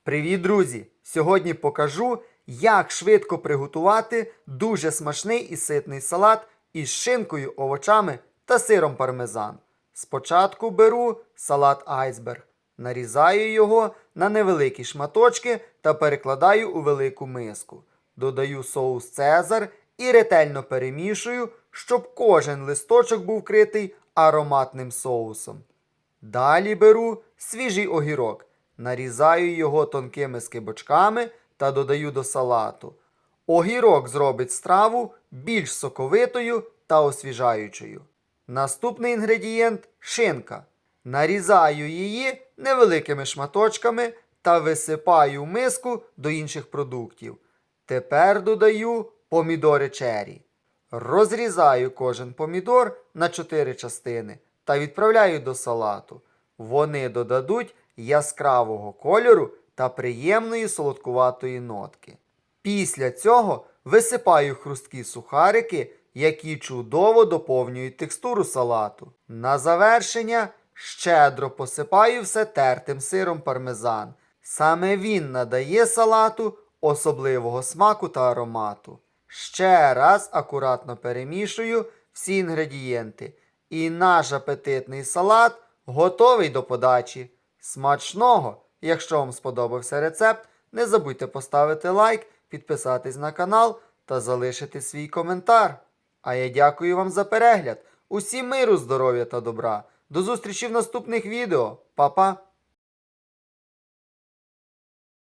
Привіт, друзі! Сьогодні покажу, як швидко приготувати дуже смачний і ситний салат із шинкою, овочами та сиром пармезан. Спочатку беру салат айсберг, нарізаю його на невеликі шматочки та перекладаю у велику миску. Додаю соус Цезар і ретельно перемішую, щоб кожен листочок був вкритий ароматним соусом. Далі беру свіжий огірок. Нарізаю його тонкими скибочками та додаю до салату. Огірок зробить страву більш соковитою та освіжаючою. Наступний інгредієнт шинка. Нарізаю її невеликими шматочками та висипаю в миску до інших продуктів. Тепер додаю помідори чері. Розрізаю кожен помідор на 4 частини та відправляю до салату. Вони додадуть яскравого кольору та приємної солодкуватої нотки. Після цього висипаю хрусткі сухарики, які чудово доповнюють текстуру салату. На завершення щедро посипаю все тертим сиром пармезан. Саме він надає салату особливого смаку та аромату. Ще раз акуратно перемішую всі інгредієнти. І наш апетитний салат готовий до подачі. Смачного! Якщо вам сподобався рецепт, не забудьте поставити лайк, підписатись на канал та залишити свій коментар. А я дякую вам за перегляд. Усім миру, здоров'я та добра. До зустрічі в наступних відео. Па-па!